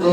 2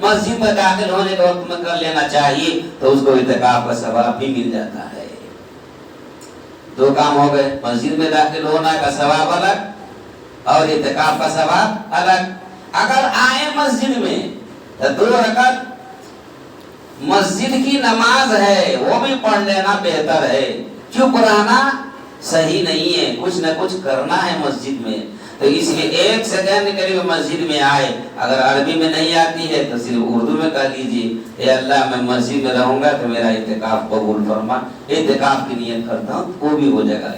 مسجد میں داخل ہونے کے وقت میں کر لینا چاہیے تو اس کو اعتکاف کا ثواب بھی مل جاتا ہے۔ دو کام ہو گئے، مسجد میں داخل ہونا کا ثواب الگ اور اعتکاف کا ثواب الگ۔ اگر آئے مسجد میں تو 2 رکعت مسجد کی نماز ہے وہ بھی پڑھ لینا بہتر ہے، چپ رہنا صحیح نہیں ہے، کچھ نہ کچھ کرنا ہے مسجد میں۔ تو اس لیے 1 سیکنڈ کے لیے مسجد میں آئے، اگر عربی میں نہیں آتی ہے تو صرف اردو میں کہہ لیجیے، اے اللہ میں مسجد میں رہوں گا تو میرا اعتکاف قبول فرما، اعتکاف کی نیت کرتا ہوں، وہ بھی ہو جائے گا۔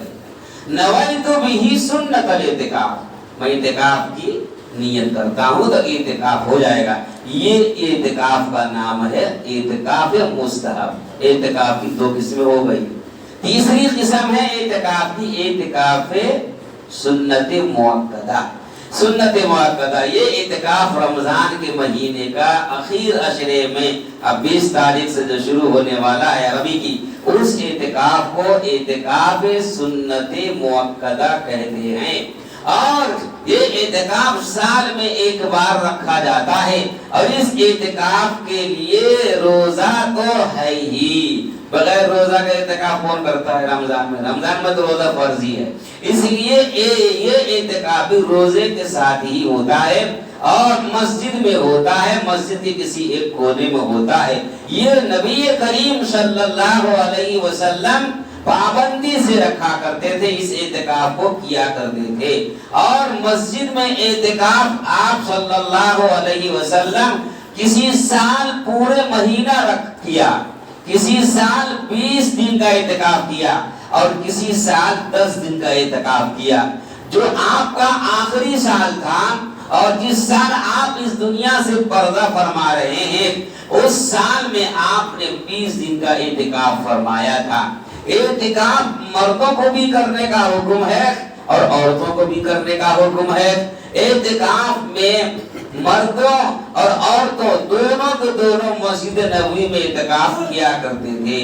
نویت بہ سنت الاعتکاف، میں اعتکاف کی نیت کرتا ہوں تو اعتکاف ہو جائے گا۔ یہ اعتکاف کا نام ہے اعتکاف مستحب۔ اعتکاف کی 2 قسمیں ہو گئی۔ تیسری قسم ہے اعتکاف کی اعتکاف سنت مؤکدہ۔ سنت مؤکدہ یہ اعتکاف رمضان کے مہینے کا اخیر عشرے میں اب 20 تاریخ سے جو شروع ہونے والا ہے عربی کی، اس اعتکاف کو اعتکاف سنت مؤکدہ کہتے ہیں۔ اور یہ اعتکاف سال میں 1 بار رکھا جاتا ہے، اور اس اعتکاف کے لیے روزہ تو ہے ہی، بغیر روزہ کا اعتکاف کون کرتا ہے رمضان میں؟ رمضان میں تو روزہ فرضی ہے، اس لیے یہ اعتکاف روزے کے ساتھ ہی ہوتا ہے اور مسجد میں ہوتا ہے، مسجد کے کسی ایک کونے میں ہوتا ہے۔ یہ نبی کریم صلی اللہ علیہ وسلم پابندی سے رکھا کرتے تھے، اس اعتکاف کو کیا کرتے تھے۔ اور مسجد میں اعتکاف آپ صلی اللہ علیہ وسلم کسی سال پورے مہینہ کیا، کسی سال 20 دن کا اعتکاف کیا اور کسی سال 10 دن کا اعتکاف کیا۔ جو آپ کا آخری سال تھا اور جس سال آپ اس دنیا سے پردہ فرما رہے ہیں، اس سال میں آپ نے 20 دن کا اعتکاف فرمایا تھا۔ اعتکاف مردوں کو بھی کرنے کا حکم ہے اور عورتوں کو بھی کرنے کا حکم ہے۔ اعتکاف میں مردوں اور عورتوں دونوں کو دونوں مسجد نبوی میں اعتکاف کیا کرتے تھے۔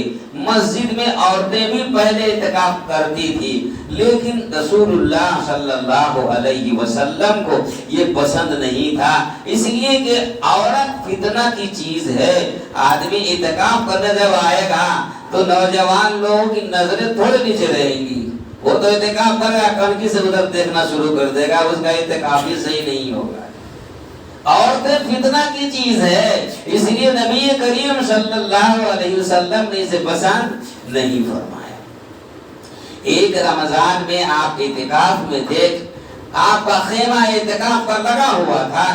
مسجد میں عورتیں بھی پہلے اعتکاف کرتی تھی، لیکن رسول اللہ صلی اللہ علیہ وسلم کو یہ پسند نہیں تھا، اس لیے کہ عورت فتنہ کی چیز ہے۔ آدمی اعتکاف کرنے جب آئے گا تو نوجوان لوگوں کی نظریں تھوڑے نیچے رہیں گی، وہ تو اعتکاف کرے گا کڑکی سے ادھر دیکھنا شروع کر دے گا، اس کا اعتکاف ہی صحیح نہیں ہوگا۔ عورتیں فتنہ کی چیز ہے، اس لیے نبی کریم صلی اللہ علیہ وسلم نے اسے پسند نہیں فرمایا۔ ایک رمضان میں آپ اعتکاف میں دیکھ، آپ کا خیمہ اعتکاف پر لگا ہوا تھا،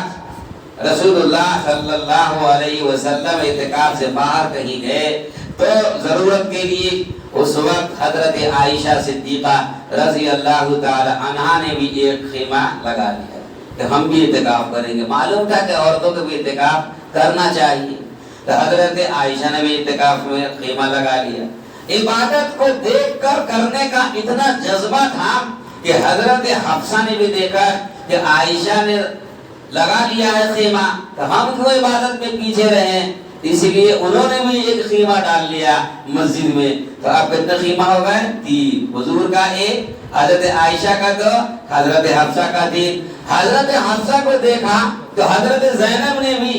رسول اللہ صلی اللہ علیہ وسلم اعتکاف سے باہر کہیں گئے تو ضرورت کے لیے اس وقت حضرت عائشہ صدیقہ رضی اللہ تعالی عنہا نے بھی ایک خیمہ لگا لیا کہ ہم بھی اعتکاف کریں گے۔ معلوم تھا کہ عورتوں کو بھی اعتکاف کرنا چاہیے، تو حضرت عائشہ نے بھی اعتکاف میں خیمہ لگا لیا۔ عبادت کو دیکھ کر کرنے کا اتنا جذبہ تھا کہ حضرت حفصہ نے بھی دیکھا کہ عائشہ نے لگا لیا ہے خیمہ، تو ہم کیوں عبادت میں پیچھے رہیں، اس لیے انہوں نے بھی ایک خیمہ ڈال لیا مسجد میں۔ تو اب کتنے خیمہ ہو گئے؟ 3، حضور کا 1، حضرت عائشہ کا 2، حضرت حفصہ کا 3۔ حضرت حفصہ کو دیکھا تو حضرت زینب نے بھی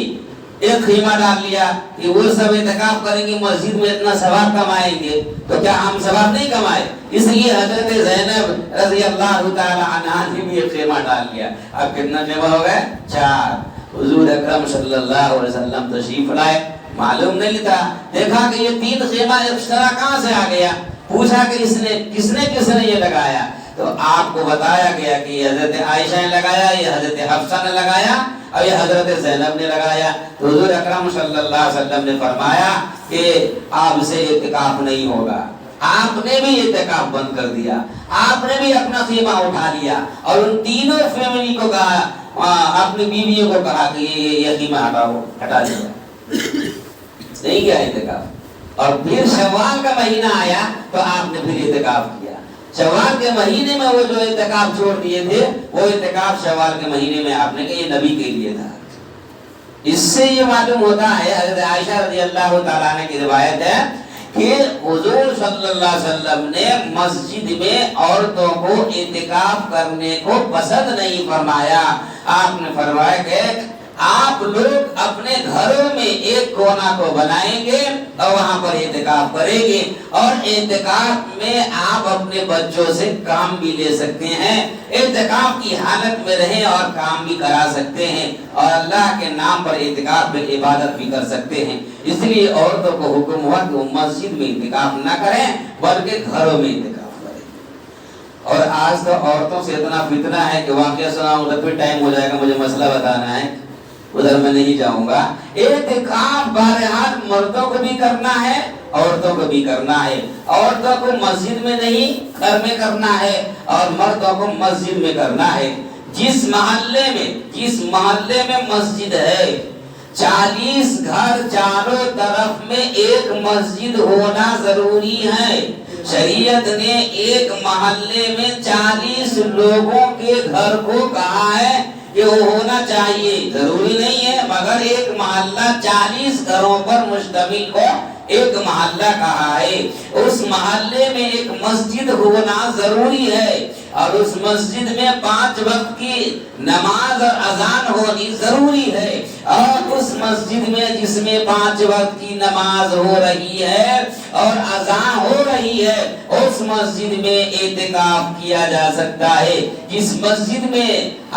ایک خیمہ ڈال لیا کہ وہ سب اعتکاف کریں گے، مسجد میں اتنا ثواب کمائیں گے، تو کیا ہم ثواب نہیں کمائے؟ اس لیے حضرت زینب رضی اللہ تعالی عنہا نے بھی ایک خیمہ ڈال لیا۔ اب کتنا خیمہ ہو گئے؟ 4۔ حضور اکرم صلی اللہ علیہ وسلم تشریف لائے، معلوم نہیں تھا، دیکھا کہ یہ 3 خیمہ ایکسٹرا کہاں سے آ گیا، پوچھا کہ کس نے یہ لگایا، تو آپ کو بتایا گیا کہ یہ حضرت عائشہ نے لگایا، یہ حضرت حفصہ نے لگایا اور یہ حضرت زینب نے لگایا۔ تو حضور اکرم صلی اللہ علیہ وسلم نے فرمایا کہ آپ سے اعتکاف نہیں ہوگا، آپ نے بھی اعتکاف بند کر دیا، آپ نے بھی اپنا خیمہ اٹھا لیا اور ان تینوں فیملی کو کہا، اپنی بیویوں کو کہا کہ یہ خیمہ ہٹا دیا، نہیں کیا اعتکاف۔ اور پھر شوال کا مہینہ آیا تو آپ نے پھر اعتکاف کیا۔ شوال کے مہینے میں وہ جو اعتکاف چھوڑ دیے تھے، وہ اعتکاف شوال کے مہینے میں آپ نے کہا یہ نبی کے لیے تھا۔ اس سے یہ معلوم ہوتا ہے، حضرت عائشہ رضی اللہ تعالیٰ عنہ کی روایت ہے کہ حضور صلی اللہ علیہ وسلم نے مسجد میں عورتوں کو اعتکاف کرنے کو پسند نہیں فرمایا۔ آپ نے فرمایا کہ آپ لوگ اپنے گھروں میں ایک کونا کو بنائیں گے اور وہاں پر اعتکاف کریں گے، اور اعتکاف میں آپ اپنے بچوں سے کام بھی لے سکتے ہیں، اعتکاف کی حالت میں رہیں اور کام بھی کرا سکتے ہیں، اور اللہ کے نام پر اعتکاف میں عبادت بھی کر سکتے ہیں۔ اس لیے عورتوں کو حکم ہوا کہ وہ مسجد میں اعتکاف نہ کریں بلکہ گھروں میں اعتکاف کریں۔ اور آج تو عورتوں سے اتنا فتنہ ہے کہ واقعہ سناؤں تو پھر ٹائم ہو جائے گا، مجھے مسئلہ بتانا ہے، ادھر میں نہیں جاؤں گا۔ اعتکاف بہرحال مردوں کو بھی کرنا ہے، عورتوں کو بھی کرنا ہے۔ عورتوں کو مسجد میں نہیں گھر میں کرنا ہے، اور مردوں کو مسجد میں کرنا ہے۔ جس محلے میں مسجد ہے، 40 گھر چاروں طرف میں ایک مسجد ہونا ضروری ہے۔ شریعت نے ایک محلے میں 40 لوگوں کے گھر کو کہا ہے کہ وہ ہونا چاہیے، ضروری نہیں ہے، مگر ایک محلہ 40 گھروں پر مشتمل کو ایک محلہ کہا ہے۔ اس محلے میں ایک مسجد ہونا ضروری ہے، اور اس مسجد میں 5 وقت کی نماز اور اذان ہونی ضروری ہے، اور اس مسجد میں جس میں 5 وقت کی نماز ہو رہی ہے اور اذان ہو رہی ہے، اس مسجد میں اعتکاف کیا جا سکتا ہے۔ جس مسجد میں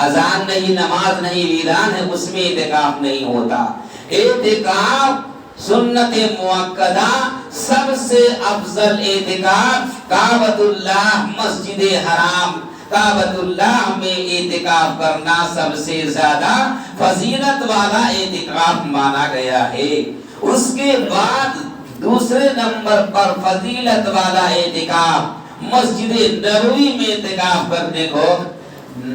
اذان نہیں، نماز نہیں، ویران ہے، اس میں اعتکاف نہیں ہوتا۔ اعتکاف سنت مؤکدہ، سب سے افضل اعتکاف کعبۃ اللہ مسجد حرام، کعبۃ اللہ میں اعتکاف کرنا سب سے زیادہ فضیلت والا اعتکاف مانا گیا ہے۔ اس کے بعد دوسرے نمبر پر فضیلت والا اعتکاف مسجد نبوی میں اعتکاف کرنے کو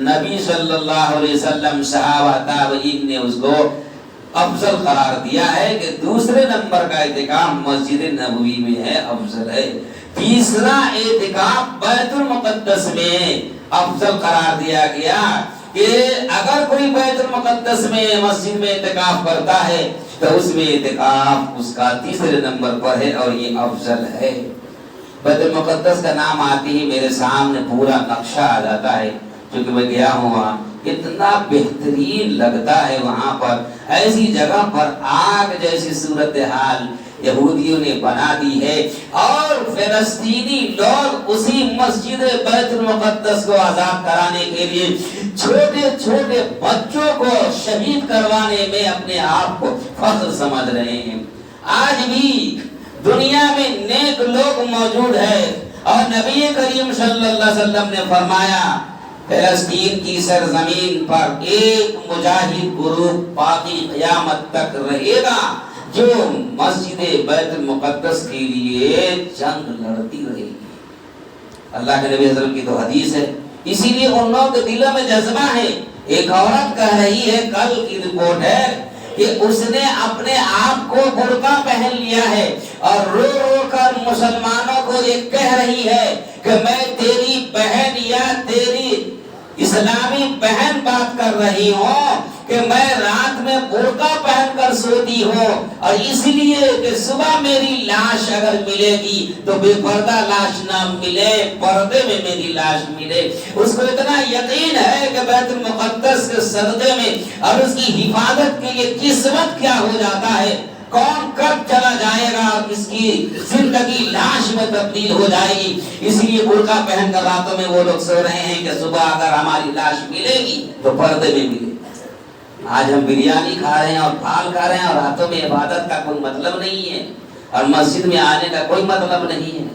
نبی صلی اللہ علیہ وسلم، صحابہ، تابعین نے اس کو افضل قرار دیا ہے کہ دوسرے نمبر کا اعتکاف مسجد نبوی میں ہے، افضل ہے۔ تیسرا اعتکاف بیت المقدس میں افضل قرار دیا گیا کہ اگر کوئی بیت المقدس میں مسجد میں اعتکاف کرتا ہے تو اس میں اعتکاف اس کا تیسرے نمبر پر ہے اور یہ افضل ہے۔ بیت المقدس کا نام آتے ہی میرے سامنے پورا نقشہ آ جاتا ہے، کیونکہ میں گیا ہوں وہاں، اتنا بہترین لگتا ہے وہاں پر۔ ایسی جگہ پر آگ جیسی صورتحال یہودیوں نے بنا دی ہے، اور فلسطینی لوگ اسی مسجد بیت المقدس کو آزاد کرانے کے لیے چھوٹے چھوٹے بچوں کو شہید کروانے میں اپنے آپ کو فخر سمجھ رہے ہیں۔ آج بھی دنیا میں نیک لوگ موجود ہیں، اور نبی کریم صلی اللہ علیہ وسلم نے فرمایا فلسطین کی سرزمین پر ایک مجاہد گروہ باقی قیامت تک رہے گا جو مسجد بیت المقدس کے لیے جنگ لڑتی رہے گی۔ اللہ کے نبی حضرت کی تو حدیث ہے، اسی لیے ان لوگوں کے دلوں میں جذبہ ہے۔ ایک عورت کہہ رہی ہے، کل کی رپورٹ ہے کہ اس نے اپنے آپ کو برقع پہن لیا ہے اور رو رو کر مسلمانوں کو یہ کہہ رہی ہے کہ میں تیری بہن یا تیری اسلامی بہن بات کر رہی ہوں کہ میں رات میں برقع پہن کر سوتی ہوں، اور اس لیے کہ صبح میری لاش اگر ملے گی تو بے پردہ لاش نہ ملے، پردے میں میری لاش ملے۔ اس کو اتنا یقین ہے کہ بیت المقدس کے صدقے میں اور اس کی حفاظت کے لیے قسمت کیا ہو جاتا ہے، کون کب چلا جائے گا اور کس کی زندگی لاش میں تبدیل ہو جائے گی۔ اس لیے برقع پہن کر راتوں میں وہ لوگ سو رہے ہیں کہ صبح اگر ہماری لاش ملے گی تو پردے میں ملے۔ آج ہم بریانی کھا رہے ہیں اور پھال کھا رہے ہیں، اور راتوں میں عبادت کا کوئی مطلب نہیں ہے، اور مسجد میں آنے کا کوئی مطلب نہیں ہے۔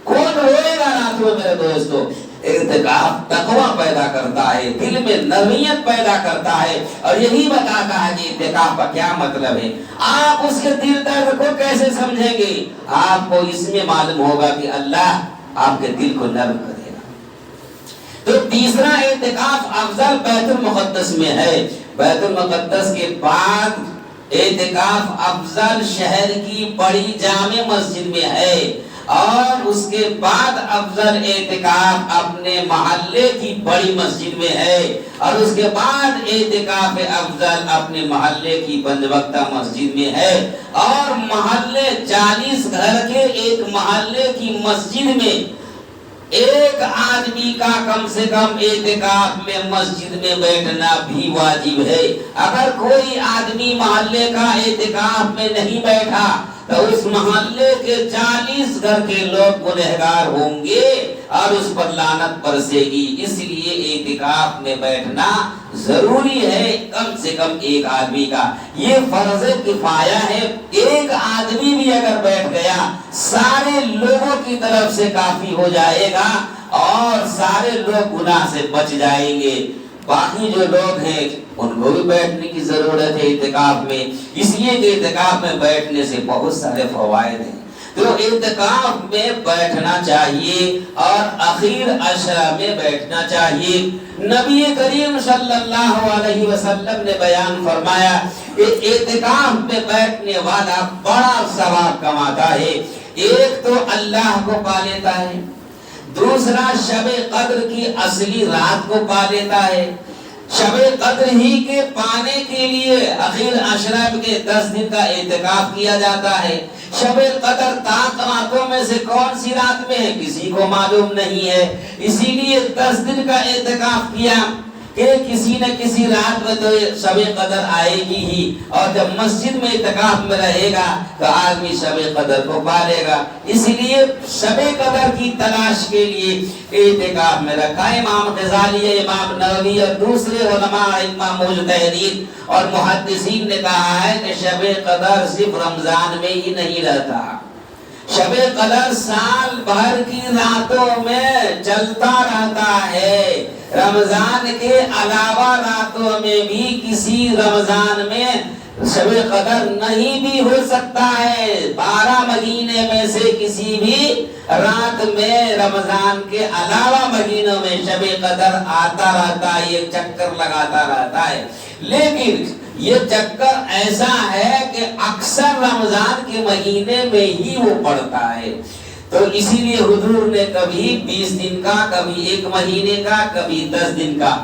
کون روئے گا راتوں میں میرے دوستو؟ اعتکاف تقوی پیدا کرتا ہے، دل میں نرمیت پیدا کرتا ہے، اور یہی بتاتا ہے کہ اعتکاف کا کیا مطلب ہے۔ آپ اس کے دل درد کو کیسے سمجھیں گے؟ آپ کو اس میں معلوم ہوگا کہ اللہ آپ کے دل کو نرم کرے گا۔ تو تیسرا اعتکاف افضل بیت المقدس میں ہے۔ بیت المقدس کے بعد اعتکاف افضل شہر کی بڑی جامع مسجد میں ہے، اور اس کے بعد افضل اعتکاف اپنے محلے کی بڑی مسجد میں ہے، اور اس کے بعد اعتکاف افضل اپنے محلے کی پنج وقتہ مسجد میں ہے، اور محلے 40 گھر کے ایک محلے کی مسجد میں ایک آدمی کا کم سے کم اعتکاف میں مسجد میں بیٹھنا بھی واجب ہے۔ اگر کوئی آدمی محلے کا اعتکاف میں نہیں بیٹھا تو اس محلے کے 40 گھر کے لوگ گنہگار ہوں گے اور اس پر لعنت برسے گی۔ اس لیے اعتکاف میں بیٹھنا ضروری ہے کم سے کم ایک آدمی کا۔ یہ فرض کفایہ ہے، ایک آدمی بھی اگر بیٹھ گیا سارے لوگوں کی طرف سے کافی ہو جائے گا اور سارے لوگ گناہ سے بچ جائیں گے۔ باقی جو لوگ ہیں ان کو بھی بیٹھنے کی ضرورت ہے اعتکاف میں، اس لیے کہ اعتکاف میں بیٹھنے سے بہت سارے فوائد ہیں۔ تو اعتکاف میں بیٹھنا چاہیے اور اخیر عشرہ میں بیٹھنا چاہیے۔ نبی کریم صلی اللہ علیہ وسلم نے بیان فرمایا کہ اعتکاف میں بیٹھنے والا بڑا ثواب کماتا ہے۔ ایک تو اللہ کو پا لیتا ہے، دوسرا شب قدر کی اصلی رات کو پا لیتا ہے۔ شب قدر ہی کے پانے کے لیے اخیر عشرہ کے 10 دن کا اعتکاف کیا جاتا ہے۔ شب قدر طاق راتوں میں سے کون سی رات میں ہے کسی کو معلوم نہیں ہے، اسی لیے 10 دن کا اعتکاف کیا کہ کسی نہ کسی رات میں تو شب قدر آئے گی ہی، اور جب مسجد میں اعتکاف میں رہے گا تو آدمی شب قدر کو پالے گا۔ اس لیے شب قدر کی تلاش کے لیے اعتکاف میں رکھا۔ امام غزالی، امام نووی اور دوسرے علماء مجتہدین اور محدثین نے کہا ہے کہ شب قدر صرف رمضان میں ہی نہیں رہتا، شب قدر سال بھر کی راتوں میں چلتا رہتا ہے۔ رمضان کے علاوہ راتوں میں بھی کسی رمضان میں شب قدر نہیں بھی ہو سکتا ہے۔ 12 مہینے میں سے کسی بھی رات میں رمضان کے علاوہ مہینوں میں شب قدر آتا رہتا ہے، یہ چکر لگاتا رہتا ہے۔ لیکن یہ چکر ایسا ہے کہ اکثر رمضان کے مہینے میں ہی وہ پڑتا ہے، تو اسی لیے حضور نے کبھی 20 دن کا، کبھی 1 مہینے کا، کبھی 10 دن کا۔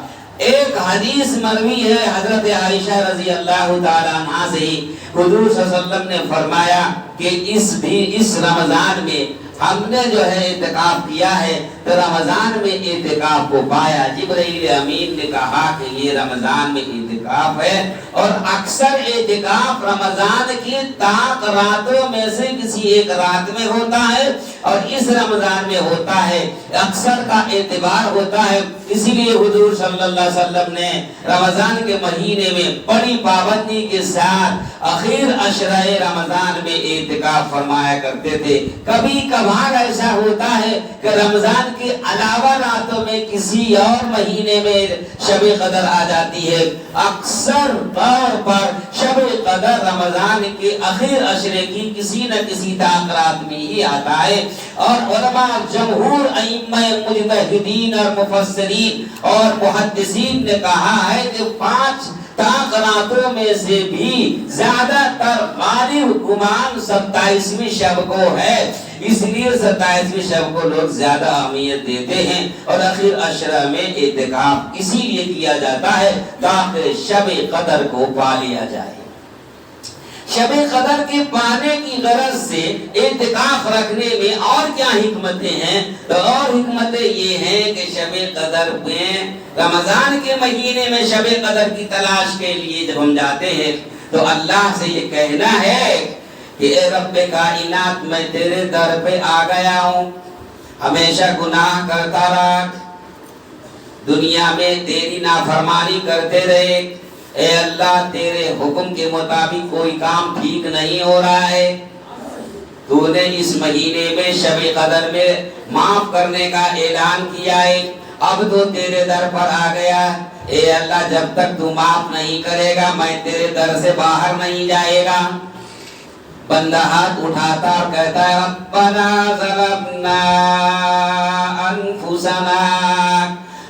ایک حدیث مروی ہے حضرت عائشہ رضی اللہ تعالیٰ عنہا سے، حضور صلی اللہ علیہ وسلم نے فرمایا کہ اس رمضان میں ہم نے جو ہے اعتکاف کیا ہے تو رمضان میں اعتکاف کو پایا۔ جبرائیل امین نے کہا کہ یہ رمضان میں اعتکاف ہے، اور اکثر اعتکاف رمضان کی طاق راتوں میں سے کسی ایک رات میں ہوتا ہے اور اس رمضان میں ہوتا ہے، اکثر کا اعتبار ہوتا ہے۔ اسی لیے حضور صلی اللہ علیہ وسلم نے رمضان کے مہینے میں بڑی پابندی کے ساتھ اخیر عشرہ رمضان میں اعتکاف فرمایا کرتے تھے۔ کبھی کبھار ایسا ہوتا ہے کہ رمضان کے علاوہ راتوں میں کسی اور مہینے میں شب قدر آ جاتی ہے، اکثر طور پر شب قدر رمضان کے اخیر عشرے کی کسی نہ کسی طاق رات میں ہی آتا ہے۔ اور علماء جمہور ائمہ مجتہدین اور مفسرین اور محدثین نے کہا ہے کہ 5 طاق راتوں میں سے بھی زیادہ تر غالب گمان 27ویں شب کو ہے، اس لیے 27ویں شب کو لوگ زیادہ اہمیت دیتے ہیں، اور اخیر عشرہ میں اعتکاف اسی لیے کیا جاتا ہے تاکہ شب قدر کو پا لیا جائے۔ شب قدر کے پانے کی غرض سے اعتکاف رکھنے میں اور کیا حکمتیں ہیں؟ تو اور حکمتیں یہ ہیں کہ شب قدر میں رمضان کے مہینے میں شب قدر کی تلاش کے لیے جب ہم جاتے ہیں تو اللہ سے یہ کہنا ہے کہ اے رب کائنات میں تیرے در پہ آ گیا ہوں، ہمیشہ گناہ کرتا رہا، دنیا میں تیری نافرمانی کرتے رہے، اے اللہ تیرے حکم کے مطابق کوئی کام ٹھیک نہیں ہو رہا ہے، تو نے اس مہینے میں شب قدر میں معاف کرنے کا اعلان کیا ہے، اب تو تیرے در پر آ گیا، اے اللہ جب تک تو معاف نہیں کرے گا میں تیرے در سے باہر نہیں جائے گا۔ بندہ ہاتھ اٹھاتا اور کہتا ہے ربنا ظلمنا انفسنا،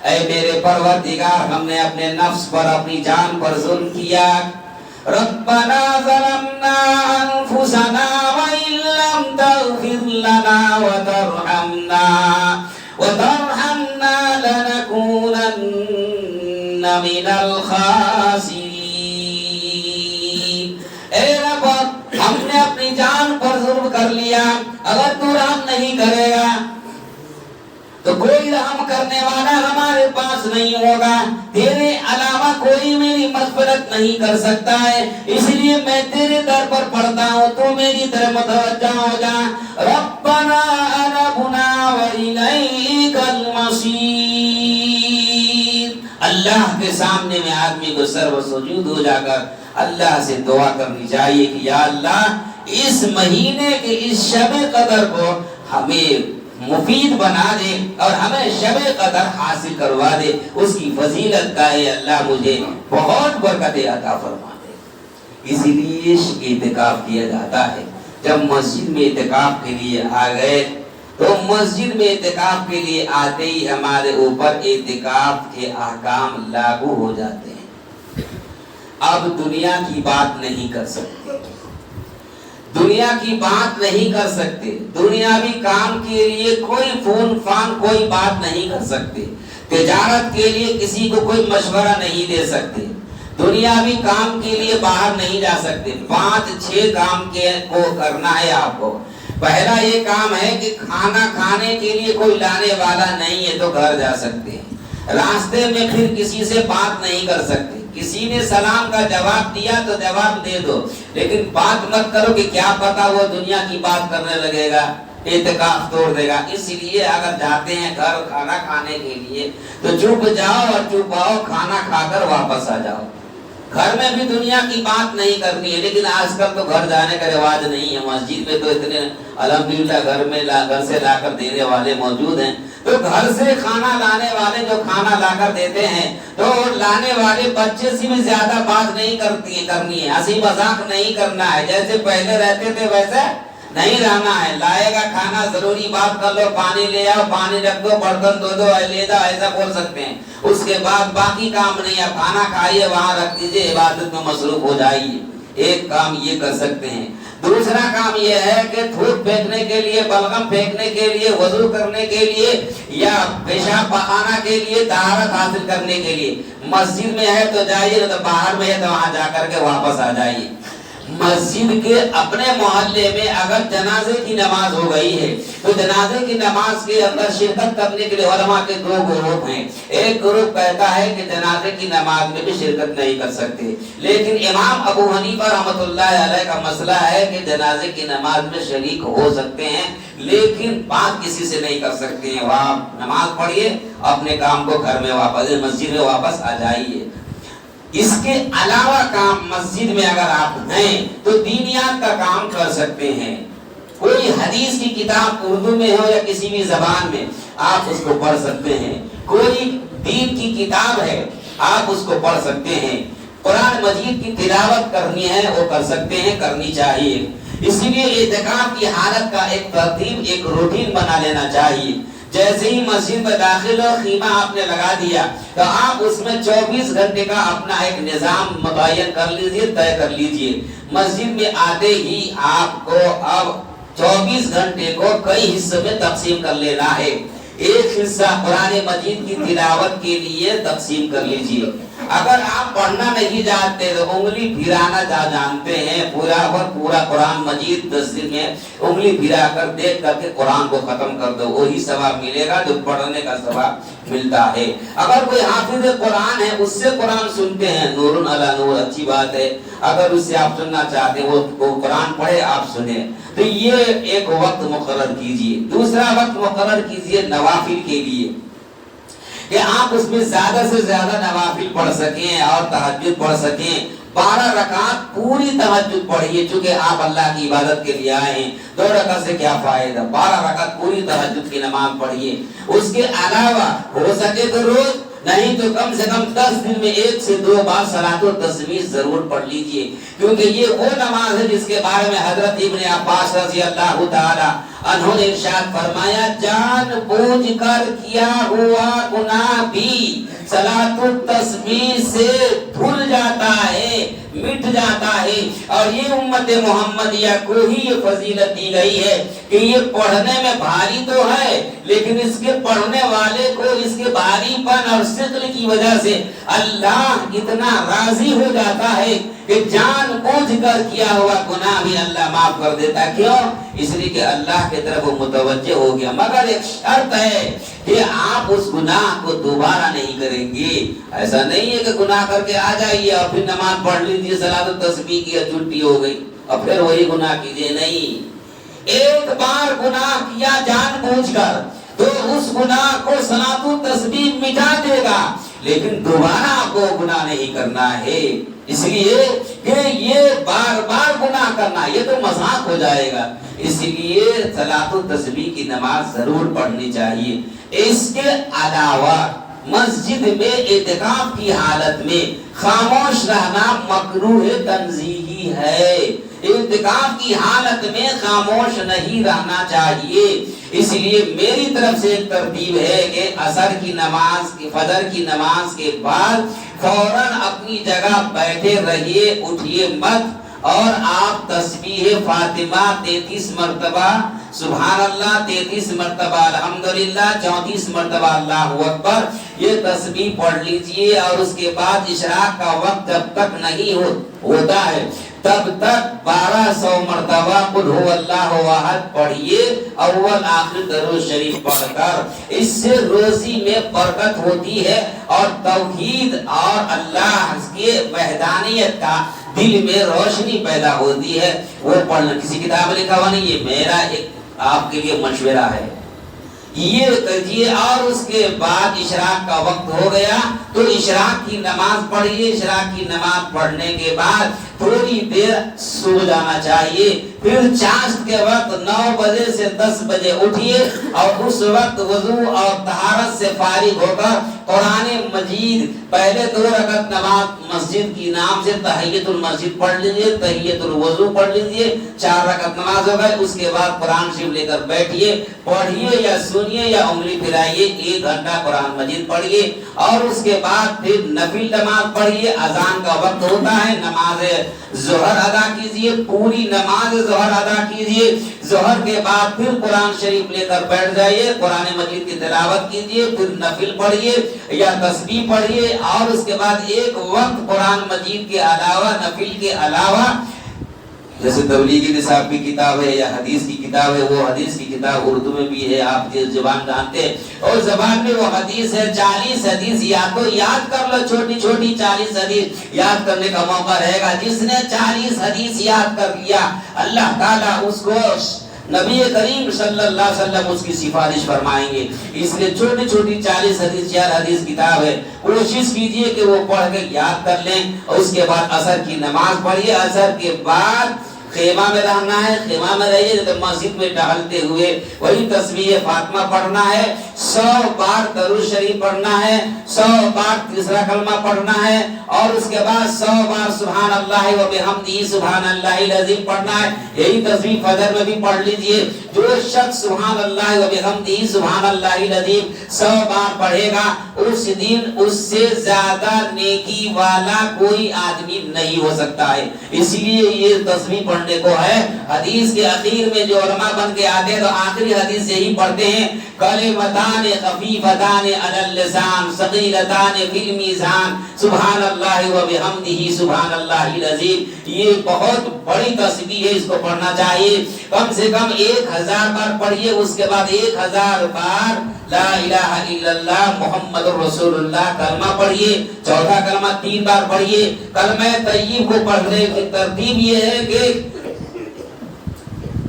اے میرے پروردگار ہم نے اپنے نفس پر اپنی جان پر ظلم کیا، ربنا ظلمنا انفسنا وان لم تغفر لنا وترحمنا لنكونن من الخاسرین۔ اے رب ہم نے اپنی جان پر ظلم کر لیا، اگر تو رحم نہیں کرے گا تو کوئی رحم کرنے والا ہمارے پاس نہیں ہوگا، تیرے علاوہ کوئی میری مغفرت نہیں کر سکتا ہے، اس لیے میں تیرے در پر پڑھتا ہوں، تو میری طرف متوجہ ہو جا۔ ربنا ربنا وإلیک المصیر، اللہ کے سامنے میں آدمی کو سر و سجود ہو جا کر اللہ سے دعا کرنی چاہیے کہ یا اللہ اس مہینے کے اس شب قدر کو ہمیں مفید بنا دے اور ہمیں شب قدر حاصل کروا دے، اس کی فضیلت کا ہے اللہ مجھے بہت برکتیں عطا فرما دے۔ اسی لیے اعتکاف کیا جاتا ہے۔ جب مسجد میں اعتکاف کے لیے آ گئے تو مسجد میں اعتکاف کے لیے آتے ہی ہمارے اوپر اعتکاف کے احکام لاگو ہو جاتے ہیں۔ اب دنیا کی بات نہیں کر سکتے، دنیا کی بات نہیں کر سکتے، دنیاوی کام کے لیے کوئی فون فان کوئی بات نہیں کر سکتے، تجارت کے لیے کسی کو کوئی مشورہ نہیں دے سکتے، دنیاوی کام کے لیے باہر نہیں جا سکتے۔ 5-6 کام کو کرنا ہے آپ کو۔ پہلا یہ کام ہے کہ کھانا کھانے کے لیے کوئی لانے والا نہیں ہے تو گھر جا سکتے ہیں، راستے میں پھر کسی سے بات نہیں کر سکتے، کسی نے سلام کا جواب دیا تو جواب دے دو، لیکن بات مت کرو کہ کیا پتا وہ دنیا کی بات کرنے لگے گا، اعتکاف توڑ دے گا۔ اس لیے اگر جاتے ہیں گھر کھانا کھانے کے لیے تو چپ جاؤ اور چپ آؤ، کھانا کھا کر واپس آ جاؤ۔ گھر میں بھی دنیا کی بات نہیں کرنی ہے، لیکن آج کل تو گھر جانے کا رواج نہیں ہے۔ مسجد میں تو اتنے الحمدللہ گھر سے لا کر دینے والے موجود ہیں، تو گھر سے کھانا لانے والے جو کھانا لا کر دیتے ہیں تو لانے والے بچے سے بھی زیادہ بات نہیں کرنی ہے، ہنسی مذاق نہیں کرنا ہے، جیسے پہلے رہتے تھے ویسے نہیں رہنا ہے۔ لائے گا کھانا ضروری بات کر لو، پانی لے آؤ، پانی رکھ دو، برتن دھو دو، لے جاؤ، ایسا بول سکتے ہیں۔ اس کے بعد باقی کام نہیں ہے، کھانا کھائیے وہاں رکھ دیجیے، عبادت میں مصروف ہو جائیے۔ ایک کام یہ کر سکتے ہیں۔ دوسرا کام یہ ہے کہ تھوک پھینکنے کے لیے، بلغم پھینکنے کے لیے، وضو کرنے کے لیے یا پیشاب پخانہ کے لیے، طہارت حاصل کرنے کے لیے مسجد میں ہے تو جائیے، تو باہر میں ہے تو وہاں جا کر کے واپس آ جائیے۔ مسجد کے اپنے محلے میں اگر جنازے کی نماز ہو گئی ہے تو جنازے کی نماز کے اندر شرکت کرنے کے لیے علماء کے 2 گروپ ہیں۔ ایک گروپ کہتا ہے کہ جنازے کی نماز میں بھی شرکت نہیں کر سکتے، لیکن امام ابو حنیفہ رحمۃ اللہ علیہ کا مسئلہ ہے کہ جنازے کی نماز میں شریک ہو سکتے ہیں، لیکن بات کسی سے نہیں کر سکتے ہیں۔ وہاں نماز پڑھیے، اپنے کام کو گھر میں واپس مسجد میں واپس آ جائیے۔ اس کے علاوہ کام مسجد میں اگر آپ ہیں تو دینیات کا کام کر سکتے ہیں۔ کوئی حدیث کی کتاب اردو میں ہو یا کسی بھی زبان میں آپ اس کو پڑھ سکتے ہیں، کوئی دین کی کتاب ہے آپ اس کو پڑھ سکتے ہیں، قرآن مجید کی تلاوت کرنی ہے وہ کر سکتے ہیں، کرنی چاہیے۔ اسی لیے اعتکاف کی حالت کا ایک ترتیب، ایک روٹین بنا لینا چاہیے۔ جیسے ہی مسجد میں داخل ہو، خیمہ آپ نے لگا دیا تو آپ اس میں 24 گھنٹے کا اپنا ایک نظام متعین کر لیجئے، طے کر لیجئے۔ مسجد میں آتے ہی آپ کو اب 24 گھنٹے کو کئی حصوں میں تقسیم کر لینا ہے۔ ایک حصہ قرآن مجید کی تلاوت کے لیے تقسیم کر لیجئے۔ اگر آپ پڑھنا نہیں جانتے تو انگلی پھرانا جانتے ہیں، پورا قرآن مجید 10 دن میں انگلی پھرا کر دیکھ کر کے قرآن کو ختم کر دو، وہی ثواب ملے گا جو پڑھنے کا ثواب ملتا ہے۔ اگر کوئی حافظ قرآن ہے اس سے قرآن سنتے ہیں، نور علی نور، اچھی بات ہے۔ اگر اس سے آپ سننا چاہتے ہیں وہ قرآن پڑھے آپ سنیں، تو یہ ایک وقت مقرر کیجئے۔ دوسرا وقت مقرر کیجئے نوافل کے لیے، کہ آپ اس میں زیادہ سے زیادہ نوافل پڑھ سکیں اور تہجد پڑھ سکیں۔ 12 رکعت پوری تہجد پڑھیے، چونکہ آپ اللہ کی عبادت کے لیے آئے ہیں، 2 رکعت سے کیا فائدہ، 12 رکعت پوری تہجد کی نماز پڑھیے۔ اس کے علاوہ ہو سکے تو روز نہیں تو کم سے کم 10 دن میں 1 سے 2 بار صلاۃ التسبیح ضرور پڑھ لیجئے، کیونکہ یہ وہ نماز ہے جس کے بارے میں حضرت ابن عباس رضی اللہ تعالی عنہ نے ارشاد فرمایا، جان بوجھ کر کیا ہوا گناہ بھی صلاۃ التسبیح سے دھل جاتا ہے، مٹ جاتا ہے۔ اور یہ امت محمدیہ کو ہی یہ فضیلت دی گئی ہے کہ یہ پڑھنے میں بھاری تو ہے، لیکن اس کے پڑھنے والے کو اس کے بھاری پن اور ثقل کی وجہ سے اللہ اتنا راضی ہو جاتا ہے کہ جان بوجھ کر کیا ہوا گناہ بھی اللہ معاف کر دیتا. کیوں؟ اس لیے کہ اللہ کی طرف وہ متوجہ ہو گیا. مگر ایک شرط ہے کہ آپ اس گناہ کو دوبارہ نہیں کریں گے. ایسا نہیں ہے کہ گناہ کر کے آ جائیے اور پھر نماز پڑھ لیجیے، صلاۃ التسبیح کی چھٹی ہو گئی اور پھر وہی گناہ کیجیے. نہیں، ایک بار گناہ کیا جان بوجھ کر تو اس گناہ کو صلاۃ التسبیح مٹا دے گا، لیکن دوبارہ آپ کو گناہ نہیں کرنا ہے. اس لیے کہ یہ بار بار گناہ کرنا یہ تو مذاق ہو جائے گا. اس لیے صلاۃ التسبیح کی نماز ضرور پڑھنی چاہیے. اس کے علاوہ مسجد میں اعتکاف کی حالت میں خاموش رہنا مکروہ تنزیہی ہے. اعتکاف کی حالت میں خاموش نہیں رہنا چاہیے. اس لیے میری طرف سے ایک ترتیب ہے کہ عصر کی نماز، فجر کی نماز کے بعد فوراً اپنی جگہ بیٹھے رہیے، اٹھیے مت، اور آپ تسبیح فاطمہ 33 مرتبہ سبحان اللہ، 33 مرتبہ الحمدللہ، 34 مرتبہ اللہ اکبر، یہ تسبیح پڑھ لیجئے. اور اس کے بعد اشراق کا وقت جب تک نہیں ہوتا ہے تب تک 1200 مرتبہ قل هو اللہ احد پڑھیے، اول آخر درود شریف پڑھ کر. اس سے روزی میں برکت ہوتی ہے اور توحید اور اللہ کے وحدانیت کا دل میں روشنی پیدا ہوتی ہے. وہ پڑھنا کسی کتاب میں لکھا ہوا نہیں، یہ میرا ایک آپ کے لیے مشورہ ہے. یہ کریے. اور اس کے بعد اشراق کا وقت ہو گیا تو اشراق کی نماز پڑھیے. اشراق کی نماز پڑھنے کے بعد تھوڑی دیر سو جانا چاہیے. پھر چاشت کے وقت 9 بجے سے 10 بجے اٹھیے اور اس وقت وضو اور طہارت سے فارغ ہو کر قرآن مجید پہلے 2 رکعت نماز مسجد کی نام سے تحیۃ المسجد پڑھ لیجیے، تحیۃ الوضو پڑھ لیجیے، 4 رکعت نماز ہو گئے. اس کے بعد قرآن شریف لے کر بیٹھیے، پڑھیے یا سنیے یا انگلی پھرائیے، 1 گھنٹہ قرآن مجید پڑھیے. اور اس کے بعد پھر نفل نماز پڑھیے. اذان کا وقت ہوتا ہے، نماز ظہر ادا کیجیے، پوری نماز ظہر ادا کیجیے. ظہر کے بعد پھر قرآن شریف لے کر بیٹھ جائیے، قرآن مجید کی تلاوت کیجیے، پھر نفل پڑھیے یا تسبیح پڑھیے. اور اس کے بعد ایک وقت قرآن مجید کے علاوہ، نفل کے علاوہ، جیسے تبلیغی نصاب کی کتاب ہے یا حدیث کی کتاب ہے، وہ حدیث کی کتاب اردو میں بھی ہے، آپ جس زبان جانتے ہیں اور زبان میں وہ حدیث ہے. 40 حدیث یا تو یاد کر لو، چھوٹی چھوٹی 40 حدیث یاد کرنے کا موقع رہے گا. جس نے 40 حدیث یاد کر لیا اللہ تعالیٰ اس کو نبی کریم صلی اللہ علیہ وسلم اس کی سفارش فرمائیں گے. اس لیے چھوٹی چھوٹی 40 حدیث 4 حدیث کتاب ہے، کوشش کیجئے کہ وہ پڑھ کے یاد کر لیں. اور اس کے بعد عصر کی نماز پڑھیے. عصر کے بعد خیمہ میں رہنا ہے، خیمہ میں رہیے. تو مسجد میں ٹہلتے ہوئے وہی تسبیح فاطمہ پڑھنا ہے، 100 بار درود شریف پڑھنا ہے، 100 بار تیسرا کلمہ پڑھنا ہے. اور اس کے بعد 100 بار سبحان اللہ و بحمدہ سبحان اللہ العظیم پڑھنا ہے. یہی تسبیح فجر میں بھی پڑھ لیجئے. جو شخص سبحان اللہ و بحمدہ سبحان اللہ العظیم 100 بار پڑھے گا اس دن اس سے زیادہ نیکی والا کوئی آدمی نہیں ہو سکتا ہے. اس لیے یہ تسبیح پڑھنے کو ہے. حدیث کے اخیر میں جو علماء بن کے آتے ہیں تو آخری حدیث یہی پڑھتے ہیں، کلمتان خفیفتان علی اللسان ثقیلتان فی المیزان سبحان اللہ و بحمدہ سبحان اللہ العظیم. یہ بہت بڑی تسبیح ہے، اس کو پڑھنا چاہیے. کم سے کم 1000 بار پڑھیے. اس کے بعد 1000 بار لا الہ الا اللہ محمد رسول اللہ کلمہ پڑھیے. چوتھا کلمہ 3 بار پڑھیے. کلمہ طیب کو پڑھنے کی ترتیب یہ ہے کہ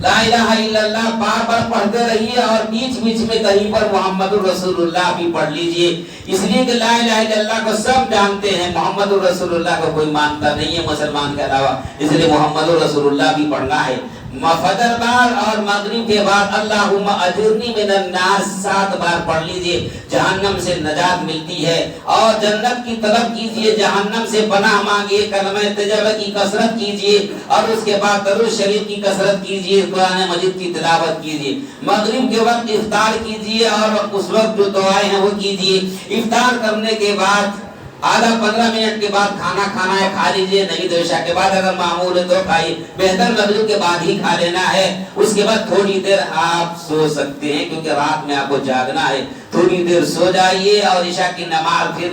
لا الہ الا اللہ بار بار پڑھتے رہیے اور بیچ بیچ میں کہیں پر محمد رسول اللہ بھی پڑھ لیجئے. اس لیے کہ لا الہ الا اللہ کو سب جانتے ہیں، محمد رسول اللہ کو کوئی مانتا نہیں ہے مسلمان کے علاوہ. اس لیے محمد رسول اللہ بھی پڑھنا ہے. فجر بار اور مغرب کے بعد اللہم اجرنی من النار 7 بار پڑھ لیجئے. جہنم سے نجات ملتی ہے اور جنت کی طلب کیجئے، جہنم سے پناہ مانگیے، کلمہ طیبہ کی کثرت کیجئے. اور اس کے بعد درود شریف کی کثرت کیجئے، قرآن مجید کی تلاوت کیجئے. مغرب کے وقت افطار کیجئے اور اس وقت جو دعائیں ہیں وہ کیجئے. افطار کرنے کے بعد آدھا 15 منٹ کے بعد کھانا کھانا ہے، کھا لیجئے. نہیں تو عشاء کے بعد اگر معمول ہے تو کھائیے، بہتر مغرب کے بعد ہی کھا لینا ہے. اس کے بعد تھوڑی دیر آپ سو سکتے ہیں کیونکہ رات میں آپ کو جاگنا ہے. تھوڑی دیر سو جائیے اور عشاء کی نماز پھر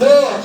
2